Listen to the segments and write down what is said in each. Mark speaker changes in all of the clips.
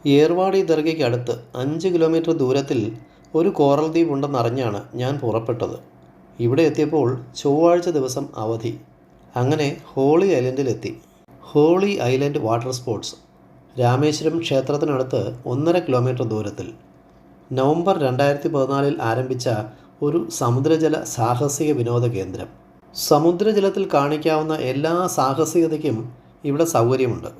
Speaker 1: Ervadi ദർഗയ്ക്കടുത്ത് 5 kilometre ദൂരത്തിൽ ഒരു coral ദ്വീപുണ്ടെന്നറിഞ്ഞാണ് ഞാൻ പുറപ്പെട്ടത്. ഇവിടെ എത്തിയപ്പോൾ ചൊവ്വാഴ്ച ദിവസം അവധി. അങ്ങനെ ഹോളി ഐലൻഡിലെത്തി. Holy island water sports Rameswaram ക്ഷേത്രത്തിനടുത്ത് 1.5 കിലോമീറ്റർ ദൂരത്തിൽ. നവംബർ 2014 ആരംഭിച്ച ഒരു സമുദ്രജല സാഹസിക വിനോദ കേന്ദ്രം. സമുദ്രജലത്തിൽ കാണിക്കാവുന്ന എല്ലാ സാഹസികതയ്ക്കും ഇവിടെ സൗകര്യമുണ്ട്.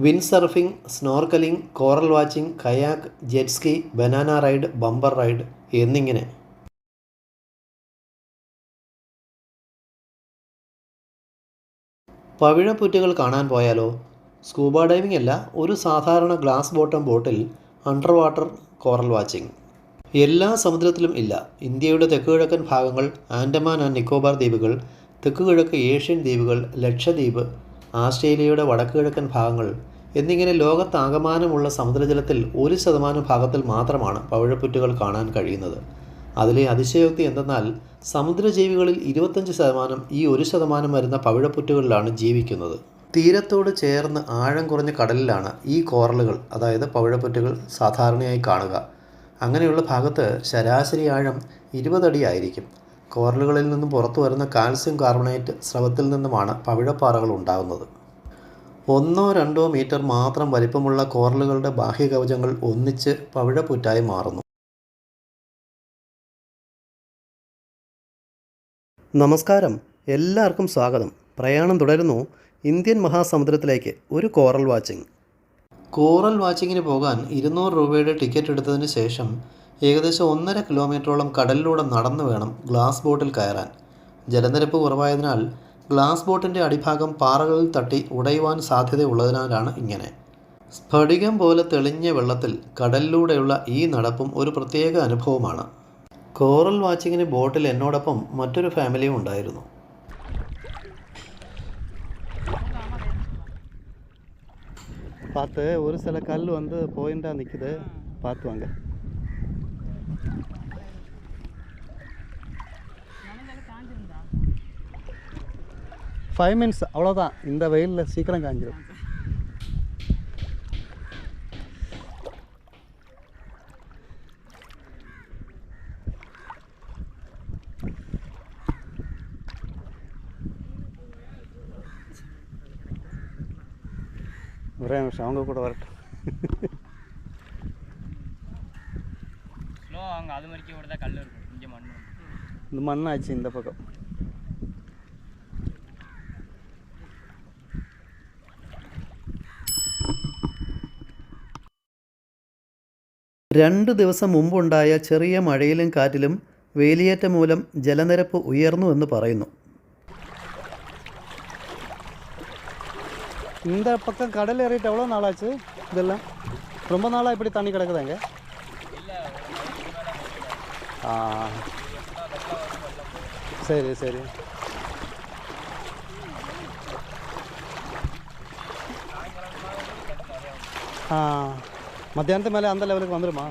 Speaker 1: Wind surfing, snorkelling, coral watching, kayak, jet ski, banana ride, bumper ride എന്നിങ്ങനെ. പവിഴപ്പുറ്റുകൾ കാണാൻ പോയാലോ? സ്കൂബ ഡൈവിംഗ് അല്ല, ഒരു സാധാരണ ഗ്ലാസ് ബോട്ടം ബോട്ടിൽ അണ്ടർ വാട്ടർ കോറൽ വാച്ചിംഗ്. എല്ലാ സമുദ്രത്തിലും ഇല്ല. ഇന്ത്യയുടെ തെക്കുകിഴക്കൻ ഭാഗങ്ങൾ, ആൻഡമാൻ ആൻഡ് നിക്കോബാർ ദ്വീപുകൾ, തെക്കുകിഴക്ക് ഏഷ്യൻ ദ്വീപുകൾ, ലക്ഷദ്വീപ്, ആസ്ട്രേലിയയുടെ വടക്കുകിഴക്കൻ ഭാഗങ്ങൾ എന്നിങ്ങനെ ലോകത്താകമാനമുള്ള സമുദ്രജലത്തിൽ 1% ഭാഗത്തിൽ മാത്രമാണ് പവിഴപ്പുറ്റുകൾ കാണാൻ കഴിയുന്നത്. അതിലെ അതിശയോക്തി എന്തെന്നാൽ സമുദ്രജീവികളിൽ 25% ഈ 1% വരുന്ന പവിഴപ്പുറ്റുകളിലാണ് ജീവിക്കുന്നത്. തീരത്തോട് ചേർന്ന് ആഴം കുറഞ്ഞ കടലിലാണ് ഈ കോറലുകൾ, അതായത് പവിഴപ്പുറ്റുകൾ സാധാരണയായി കാണുക. അങ്ങനെയുള്ള ഭാഗത്ത് ശരാശരി ആഴം 20 അടി ആയിരിക്കും. കോറലുകളിൽ നിന്നും പുറത്തു വരുന്ന കാൽസ്യം കാർബണേറ്റ് സ്രവത്തിൽ നിന്നുമാണ് പവിഴപ്പാറകൾ ഉണ്ടാകുന്നത്. 1-2 മീറ്റർ മാത്രം വലിപ്പമുള്ള കോറലുകളുടെ ബാഹ്യകവചങ്ങൾ ഒന്നിച്ച് പവിഴപ്പുറ്റായി മാറുന്നു. നമസ്കാരം, എല്ലാവർക്കും സ്വാഗതം. പ്രയാണം തുടരുന്നു ഇന്ത്യൻ മഹാസമുദ്രത്തിലേക്ക്. ഒരു കോറൽ വാച്ചിങ്. കോറൽ വാച്ചിങ്ങിന് പോകാൻ 200 രൂപയുടെ ടിക്കറ്റ് എടുത്തതിന് ശേഷം ഏകദേശം 1.5 കിലോമീറ്ററോളം കടലിലൂടെ നടന്നു വേണം ഗ്ലാസ് ബോട്ടിൽ കയറാൻ. ജലനിരപ്പ് കുറവായതിനാൽ ഗ്ലാസ് ബോട്ടിൻ്റെ അടിഭാഗം പാറകളിൽ തട്ടി ഉടയുവാൻ സാധ്യതയുള്ളതിനാലാണ് ഇങ്ങനെ. സ്ഫടികം പോലെ തെളിഞ്ഞ വെള്ളത്തിൽ കടലിലൂടെയുള്ള ഈ നടപ്പും ഒരു പ്രത്യേക അനുഭവമാണ്. കോറൽ വാച്ചിങ്ങിന് ബോട്ടിൽ എന്നോടൊപ്പം മറ്റൊരു ഫാമിലിയും ഉണ്ടായിരുന്നു.
Speaker 2: பார்த்து ஒரு சில கல் வந்து போயிண்டா நிற்குது, பார்த்து வாங்க. ஃபைவ் மினிட்ஸ் அவ்வளோதான். இந்த வெயிலில் சீக்கிரம் காஞ்சிடும். ஒரே நிமிஷம், அவங்க கூட வரட்டும்.
Speaker 3: அங்கே அது மாதிரி கூட தான் கல் இருக்கும். இங்கே மண்,
Speaker 2: இந்த மண்ணாச்சு இந்த பக்கம்.
Speaker 1: രണ്ട് ദിവസം മുമ്പുണ്ടായ ചെറിയ മഴയിലും കാറ്റിലും വേലിയേറ്റം മൂലം ജലനിരപ്പ് ഉയർന്നു എന്ന് പറയുന്നു.
Speaker 2: இந்த பக்கம் கடல் ஏறிட்டு எவ்வளோ நாளாச்சு? இதெல்லாம் ரொம்ப நாளாக இப்படி தண்ணி கிடக்குதாங்க? ஆ, சரி சரி. ஆ, மத்தியானத்து மேலே அந்த லெவலுக்கு வந்துடுமா?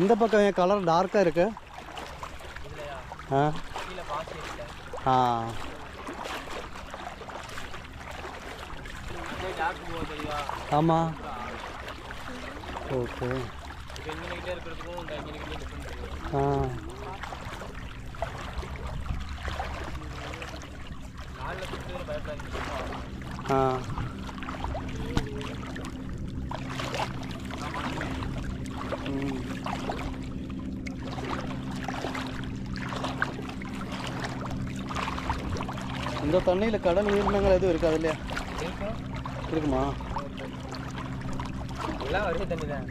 Speaker 2: இந்த பக்கம் என் கலர் டார்க்காக இருக்கு. ஆ ஆ, ஆமாம். ஓகே. ஆ, ஆ, இந்த தண்ணியில் கடல் உயிரினங்கள் எதுவும் இருக்காது இல்லையா? இருக்குமா?
Speaker 3: எல்லாம் வருஷ தண்ணி தான்.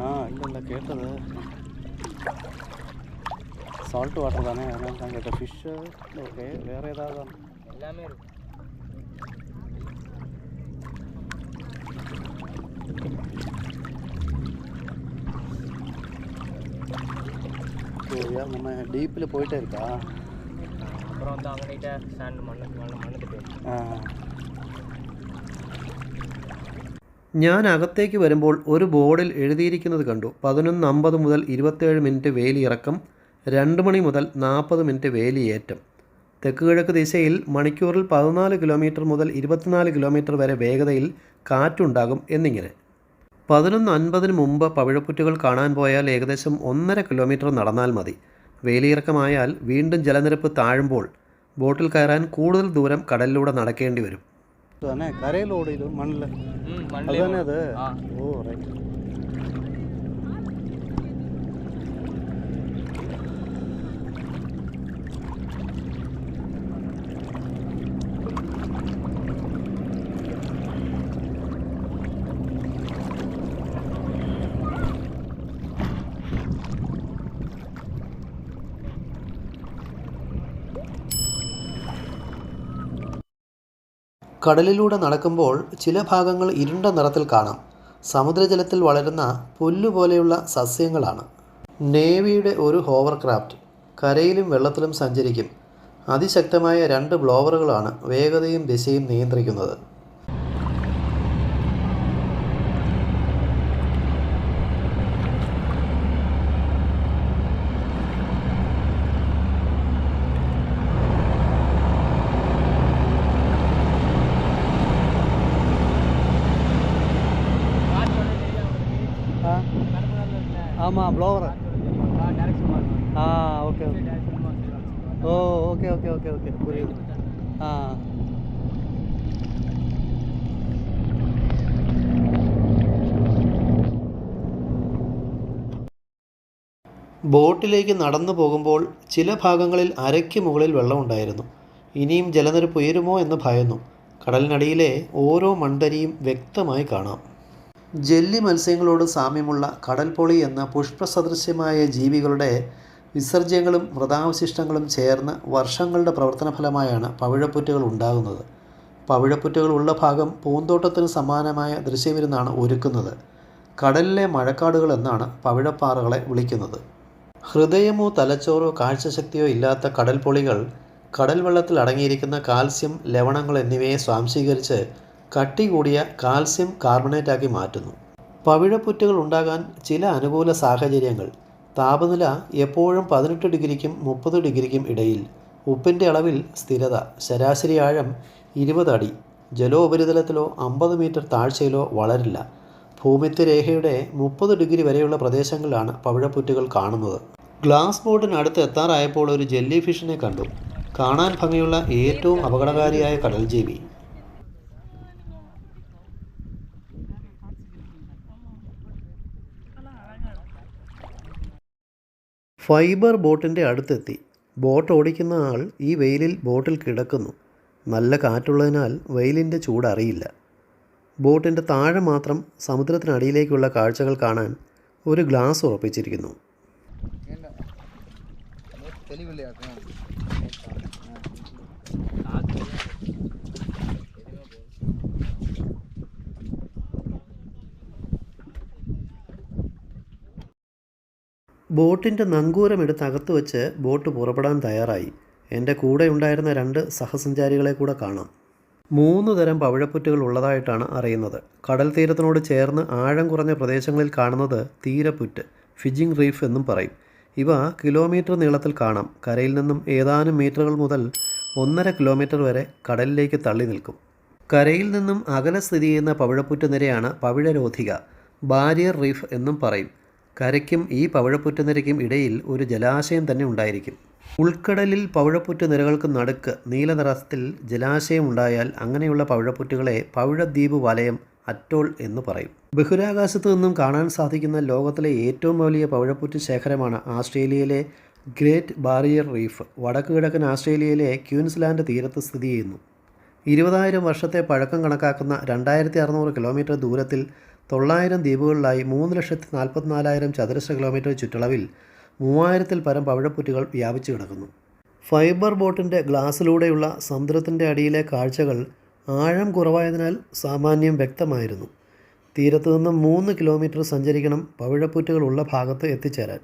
Speaker 2: ஆ, இல்லை கேட்டது சால்ட் வாட்டர் தானே, அதனால தான் கேட்டேன். ஃபிஷ்ஷு ஓகே, வேறு ஏதாவது
Speaker 3: எல்லாமே இருக்கும்.
Speaker 2: ஓ, நம்ம டீப்பில் போயிட்டே இருக்கா?
Speaker 3: அப்புறம் வந்து அங்கனைட்ட சாண்ட் மண்ணுത്തിട്ട്
Speaker 2: ആ
Speaker 1: ഞാൻ അകത്തേക്ക് വരുമ്പോൾ ഒരു ബോർഡിൽ എഴുതിയിരിക്കുന്നത് കണ്ടു. 11:50 മുതൽ 27 മിനിറ്റ് വേലിയിറക്കം, 2 മണി മുതൽ 40 മിനിറ്റ് വേലിയേറ്റം. തെക്ക് കിഴക്ക് ദിശയിൽ മണിക്കൂറിൽ 14 കിലോമീറ്റർ മുതൽ 24 കിലോമീറ്റർ വരെ വേഗതയിൽ കാറ്റുണ്ടാകും എന്നിങ്ങനെ. 11:50 മുമ്പ് പവിഴപ്പുറ്റുകൾ കാണാൻ പോയാൽ ഏകദേശം 1.5 കിലോമീറ്റർ നടന്നാൽ മതി. വേലിയിറക്കമായാൽ വീണ്ടും ജലനിരപ്പ് താഴുമ്പോൾ ബോട്ടിൽ കയറാൻ കൂടുതൽ ദൂരം കടലിലൂടെ നടക്കേണ്ടി വരും.
Speaker 2: தானே கரையில் ஓடிது மண்ணில்
Speaker 3: மண்ணில்
Speaker 2: அதுதானே அது
Speaker 3: ஆ
Speaker 2: ஓ ரைட்
Speaker 1: കടലിലൂടെ നടക്കുമ്പോൾ ചില ഭാഗങ്ങൾ ഇരുണ്ട നിറത്തിൽ കാണാം. സമുദ്രജലത്തിൽ വളരുന്ന പുല്ലുപോലെയുള്ള സസ്യങ്ങളാണ്. നേവിയുടെ ഒരു ഹോവർക്രാഫ്റ്റ് കരയിലും വെള്ളത്തിലും സഞ്ചരിക്കും. അതിശക്തമായ 2 ബ്ലോവറുകളാണ് വേഗതയും ദിശയും നിയന്ത്രിക്കുന്നത്.
Speaker 2: ஆமாம் ப்ளோவர்
Speaker 3: டைரக்ஷன் மாறும்
Speaker 2: ஆ ஓகே ஓகே
Speaker 3: டைரக்ஷன் மாறும்
Speaker 2: ஓ ஓகே ஓகே ஓகே ஓகே புரியுது ஆ
Speaker 1: ബോട്ടിലേക്ക് നടന്നു പോകുമ്പോൾ ചില ഭാഗങ്ങളിൽ അരയ്ക്ക് മുകളിൽ വെള്ളമുണ്ടായിരുന്നു. ഇനിയും ജലനിരപ്പ് ഉയരുമോ എന്ന് ഭയന്നു. കടലിനടിയിലെ ഓരോ മൺതരിയും വ്യക്തമായി കാണാം. ജെല്ലി മത്സ്യങ്ങളോട് സാമ്യമുള്ള കടൽപ്പൊളി എന്ന പുഷ്പസദൃശ്യമായ ജീവികളുടെ വിസർജ്യങ്ങളും മൃതാവശിഷ്ടങ്ങളും ചേർന്ന് വർഷങ്ങളുടെ പ്രവർത്തന ഫലമായാണ് പവിഴപ്പുറ്റുകൾ ഉണ്ടാകുന്നത്. പവിഴപ്പുറ്റുകൾ ഉള്ള ഭാഗം പൂന്തോട്ടത്തിന് സമാനമായ ദൃശ്യവിരുന്നാണ് ഒരുക്കുന്നത്. കടലിലെ മഴക്കാടുകൾ എന്നാണ് പവിഴപ്പാറകളെ വിളിക്കുന്നത്. ഹൃദയമോ തലച്ചോറോ കാഴ്ചശക്തിയോ ഇല്ലാത്ത കടൽപ്പൊളികൾ കടൽ വെള്ളത്തിൽ അടങ്ങിയിരിക്കുന്ന കാൽസ്യം, ലവണങ്ങൾ എന്നിവയെ സ്വാംശീകരിച്ച് കട്ടി കൂടിയ കാൽസ്യം കാർബണേറ്റാക്കി മാറ്റുന്നു. പവിഴപ്പുറ്റുകൾ ഉണ്ടാകാൻ ചില അനുകൂല സാഹചര്യങ്ങൾ: താപനില എപ്പോഴും 18 ഡിഗ്രിക്കും 30 ഡിഗ്രിക്കും ഇടയിൽ, ഉപ്പിൻ്റെ അളവിൽ സ്ഥിരത, ശരാശരി ആഴം 20 അടി, ജലോപരിതലത്തിലോ 50 മീറ്റർ താഴ്ചയിലോ വളരില്ല. ഭൂമധ്യരേഖയുടെ 30 ഡിഗ്രി വരെയുള്ള പ്രദേശങ്ങളിലാണ് പവിഴപ്പുറ്റുകൾ കാണുന്നത്. ഗ്ലാസ് ബോട്ടിനടുത്ത് എത്താറായപ്പോൾ ഒരു ജെല്ലി ഫിഷിനെ കണ്ടു. കാണാൻ ഭംഗിയുള്ള ഏറ്റവും അപകടകാരിയായ കടൽജീവി. ഫൈബർ ബോട്ടിൻ്റെ അടുത്തെത്തി. ബോട്ട് ഓടിക്കുന്ന ആൾ ഈ വെയിലിൽ ബോട്ടിൽ കിടക്കുന്നു. നല്ല കാറ്റുള്ളതിനാൽ വെയിലിൻ്റെ ചൂടറിയില്ല. ബോട്ടിൻ്റെ താഴെ മാത്രം സമുദ്രത്തിനടിയിലേക്കുള്ള കാഴ്ചകൾ കാണാൻ ഒരു ഗ്ലാസ് ഉറപ്പിച്ചിരിക്കുന്നു. ബോട്ടിൻ്റെ നങ്കൂരമെടുത്ത് അകത്ത് വെച്ച് ബോട്ട് പുറപ്പെടാൻ തയ്യാറായി. എൻ്റെ കൂടെ ഉണ്ടായിരുന്ന 2 സഹസഞ്ചാരികളെ കൂടെ കാണാം. 3 തരം പവിഴപ്പുറ്റുകൾ ഉള്ളതായിട്ടാണ് അറിയുന്നത്. കടൽ തീരത്തിനോട് ചേർന്ന് ആഴം കുറഞ്ഞ പ്രദേശങ്ങളിൽ കാണുന്നത് തീരപ്പുറ്റ്, ഫിഷിംഗ് റീഫ് എന്നും പറയും. ഇവ കിലോമീറ്റർ നീളത്തിൽ കാണാം. കരയിൽ നിന്നും ഏതാനും മീറ്ററുകൾ മുതൽ 1.5 കിലോമീറ്റർ വരെ കടലിലേക്ക് തള്ളി നിൽക്കും. കരയിൽ നിന്നും അകലെ സ്ഥിതി ചെയ്യുന്ന പവിഴപ്പുറ്റ് നിരയാണ് പവിഴരോധിക, ബാരിയർ റീഫ് എന്നും പറയും. കരയ്ക്കും ഈ പവിഴപ്പുറ്റ് നിരയ്ക്കും ഇടയിൽ ഒരു ജലാശയം തന്നെ ഉണ്ടായിരിക്കും. ഉൾക്കടലിൽ പവിഴപ്പുറ്റ് നിരകൾക്ക് നടുക്ക് നീലനിറത്തിൽ ജലാശയം ഉണ്ടായാൽ അങ്ങനെയുള്ള പവിഴപ്പുറ്റുകളെ പവിഴദ്വീപ് വലയം, അറ്റോൾ എന്ന് പറയും. ബഹിരാകാശത്ത് നിന്നും കാണാൻ സാധിക്കുന്ന ലോകത്തിലെ ഏറ്റവും വലിയ പവിഴപ്പുറ്റ് ശേഖരമാണ് ആസ്ട്രേലിയയിലെ ഗ്രേറ്റ് ബാരിയർ റീഫ്. വടക്ക് കിഴക്കൻ ആസ്ട്രേലിയയിലെ ക്വീൻസ്ലാൻഡ് തീരത്ത് സ്ഥിതി ചെയ്യുന്നു. 20,000 വർഷത്തെ പഴക്കം കണക്കാക്കുന്ന 2600 കിലോമീറ്റർ ദൂരത്തിൽ 900 ദ്വീപുകളിലായി 3,44,000 ചതുരശ്ര കിലോമീറ്റർ ചുറ്റളവിൽ 3000-ൽ പരം പവിഴപ്പുറ്റുകൾ വ്യാപിച്ചു കിടക്കുന്നു. ഫൈബർ ബോട്ടിൻ്റെ ഗ്ലാസ്സിലൂടെയുള്ള സമുദ്രത്തിൻ്റെ അടിയിലെ കാഴ്ചകൾ ആഴം കുറവായതിനാൽ സാമാന്യം വ്യക്തമായിരുന്നു. തീരത്തു നിന്നും 3 കിലോമീറ്റർ സഞ്ചരിക്കണം പവിഴപ്പുറ്റുകൾ ഉള്ള ഭാഗത്ത് എത്തിച്ചേരാൻ.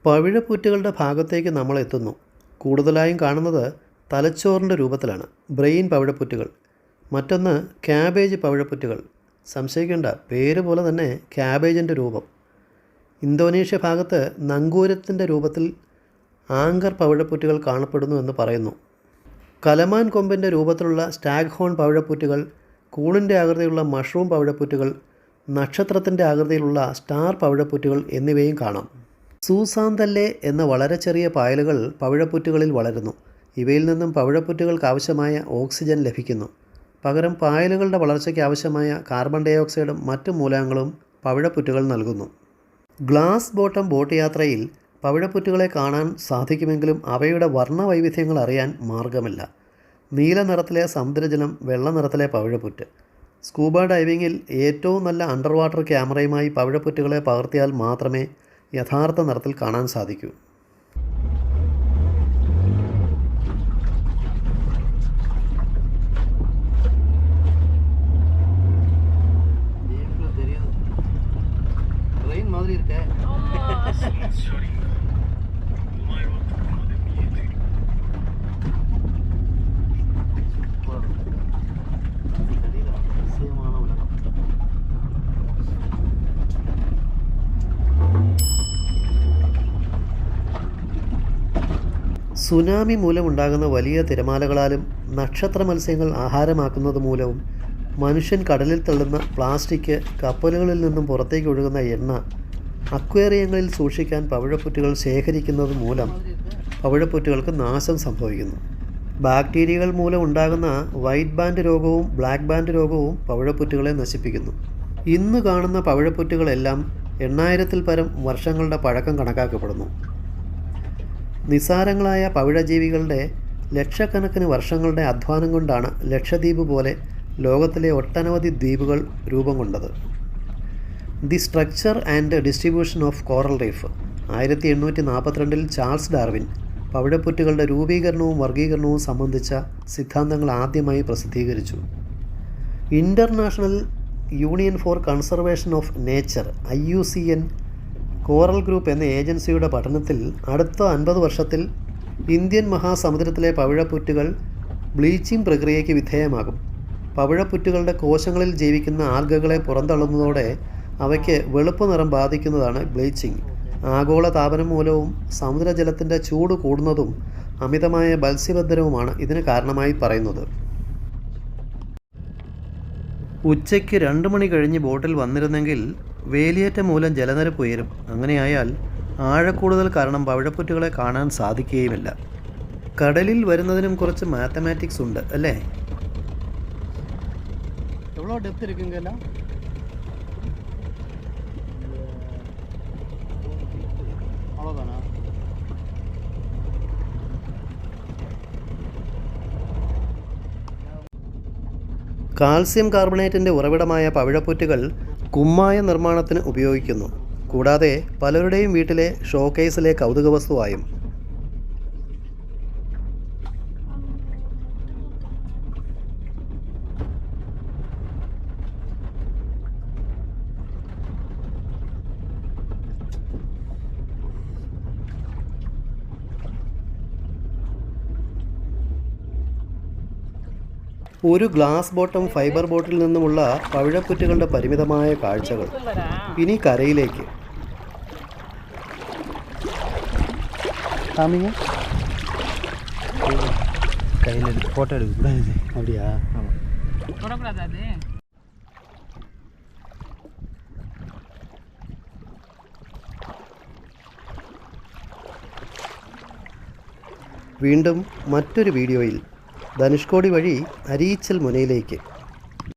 Speaker 1: പവിഴപ്പുറ്റുകളുടെ ഭാഗത്തേക്ക് നമ്മൾ എത്തുന്നു. കൂടുതലായും കാണുന്നത് തലച്ചോറിൻ്റെ രൂപത്തിലാണ്, ബ്രെയിൻ പവിഴപ്പുറ്റുകൾ. മറ്റൊന്ന് ക്യാബേജ് പവിഴപ്പുറ്റുകൾ. സംശയിക്കേണ്ട, പേര് പോലെ തന്നെ ക്യാബേജിൻ്റെ രൂപം. ഇന്തോനേഷ്യ ഭാഗത്ത് നങ്കൂരത്തിൻ്റെ രൂപത്തിൽ ആങ്കർ പവിഴപ്പുറ്റുകൾ കാണപ്പെടുന്നു എന്ന് പറയുന്നു. കലമാൻ കൊമ്പിൻ്റെ രൂപത്തിലുള്ള സ്റ്റാഗ് ഹോൺ പവിഴപ്പുറ്റുകൾ, കൂണിൻ്റെ ആകൃതിയിലുള്ള മഷ്റൂം പവിഴപ്പുറ്റുകൾ, നക്ഷത്രത്തിൻ്റെ ആകൃതിയിലുള്ള സ്റ്റാർ പവിഴപ്പുറ്റുകൾ എന്നിവയും കാണാം. സൂസാന്തല്ലെ എന്ന വളരെ ചെറിയ പായലുകൾ പവിഴപ്പുറ്റുകളിൽ വളരുന്നു. ഇവയിൽ നിന്നും പവിഴപ്പുറ്റുകൾക്ക് ആവശ്യമായ ഓക്സിജൻ ലഭിക്കുന്നു. പകരം പായലുകളുടെ വളർച്ചയ്ക്ക് ആവശ്യമായ കാർബൺ ഡൈ ഓക്സൈഡും മറ്റു മൂലകങ്ങളും പവിഴപ്പുറ്റുകൾ നൽകുന്നു. ഗ്ലാസ് ബോട്ടം ബോട്ട് യാത്രയിൽ പവിഴപ്പുറ്റുകളെ കാണാൻ സാധിക്കുമെങ്കിലും അവയുടെ വർണ്ണവൈവിധ്യങ്ങൾ അറിയാൻ മാർഗമില്ല. നീല നിറത്തിലെ സമുദ്രജലം, വെള്ള നിറത്തിലെ പവിഴപ്പുറ്റ്. സ്കൂബ ഡൈവിങ്ങിൽ ഏറ്റവും നല്ല അണ്ടർ വാട്ടർ ക്യാമറയുമായി പവിഴപ്പുറ്റുകളെ പകർത്തിയാൽ മാത്രമേ യഥാർത്ഥ നിറത്തിൽ കാണാൻ സാധിക്കൂ. സുനാമി മൂലമുണ്ടാകുന്ന വലിയ തിരമാലകളാലും നക്ഷത്ര മത്സ്യങ്ങൾ ആഹാരമാക്കുന്നത് മൂലവും മനുഷ്യൻ കടലിൽ തള്ളുന്ന പ്ലാസ്റ്റിക്, കപ്പലുകളിൽ നിന്നും പുറത്തേക്ക് ഒഴുകുന്ന എണ്ണ, അക്വേറിയങ്ങളിൽ സൂക്ഷിക്കാൻ പവിഴപ്പുറ്റുകൾ ശേഖരിക്കുന്നത് മൂലം പവിഴപ്പുറ്റുകൾക്ക് നാശം സംഭവിക്കുന്നു. ബാക്ടീരിയകൾ മൂലം ഉണ്ടാകുന്ന വൈറ്റ് ബാൻഡ് രോഗവും ബ്ലാക്ക് ബാൻഡ് രോഗവും പവിഴപ്പുറ്റുകളെ നശിപ്പിക്കുന്നു. ഇന്ന് കാണുന്ന പവിഴപ്പുറ്റുകളെല്ലാം 8000-ൽ പരം വർഷങ്ങളുടെ പഴക്കം കണക്കാക്കപ്പെടുന്നു. നിസാരങ്ങളായ പവിഴജീവികളുടെ ലക്ഷക്കണക്കിന് വർഷങ്ങളുടെ അധ്വാനം കൊണ്ടാണ് ലക്ഷദ്വീപ് പോലെ ലോകത്തിലെ ഒട്ടനവധി ദ്വീപുകൾ രൂപം കൊണ്ടത്. The structure and distribution of coral reef 1842-ൽ ചാൾസ് ഡാർവിൻ പവിഴപ്പുറ്റുകളുടെ രൂപീകരണവും വർഗീകരണവും സംബന്ധിച്ച സിദ്ധാന്തങ്ങൾ ആദ്യമായി പ്രസിദ്ധീകരിച്ചു. International Union for Conservation of Nature IUCN coral group എന്ന ഏജൻസിയുടെ പഠനത്തിൽ അടുത്ത 50 വർഷത്തിൽ ഇന്ത്യൻ മഹാസമുദ്രത്തിലെ പവിഴപ്പുറ്റുകൾ ബ്ലീച്ചിങ് പ്രക്രിയയ്ക്ക് വിധേയമാകും. പവിഴപ്പുറ്റുകളുടെ കോശങ്ങളിൽ ജീവിക്കുന്ന ആൽഗകളെ പുറന്തള്ളുന്നതോടെ അവയ്ക്ക് വെളുപ്പ് നിറം ബാധിക്കുന്നതാണ് ബ്ലീച്ചിങ്. ആഗോള താപനം മൂലവും സമുദ്രജലത്തിൻ്റെ ചൂട് കൂടുന്നതും അമിതമായ മത്സ്യബന്ധനവുമാണ് ഇതിന് കാരണമായി പറയുന്നത്. ഉച്ചയ്ക്ക് 2 മണി കഴിഞ്ഞ് ബോട്ടിൽ വന്നിരുന്നെങ്കിൽ വേലിയേറ്റം മൂലം ജലനിരപ്പ് ഉയരും. അങ്ങനെയായാൽ ആഴക്കൂടുതൽ കാരണം പവിഴപ്പുറ്റുകളെ കാണാൻ സാധിക്കുകയുമില്ല. കടലിൽ വരുന്നതിനും കുറച്ച് മാത്തമാറ്റിക്സ് ഉണ്ട് അല്ലേ?
Speaker 2: എவ்வளோ ഡെപ്ത് இருக்குங்கல்ல? அவ்வளோதானா?
Speaker 1: കാൽസ്യം കാർബണേറ്റിൻ്റെ ഉറവിടമായ പവിഴപ്പുറ്റുകൾ കുമ്മായ നിർമ്മാണത്തിന് ഉപയോഗിക്കുന്നു. കൂടാതെ പലരുടെയും വീട്ടിലെ ഷോക്കേസിലെ കൗതുകവസ്തുവായും. ഒരു ഗ്ലാസ് ബോട്ടം ഫൈബർ ബോട്ടിൽ നിന്നുമുള്ള പവിഴപ്പുറ്റുകളുടെ പരിമിതമായ കാഴ്ചകൾ. ഇനി കരയിലേക്ക്.
Speaker 2: கையில் ஃபோட்டோ எடுக்கக்கூடாது அப்படியா?
Speaker 3: தொடக்கூடாது அது.
Speaker 1: വീണ്ടും മറ്റൊരു വീഡിയോയിൽ ധനുഷ്കോടി വഴി അരീച്ചൽ മുനയിലേക്ക്.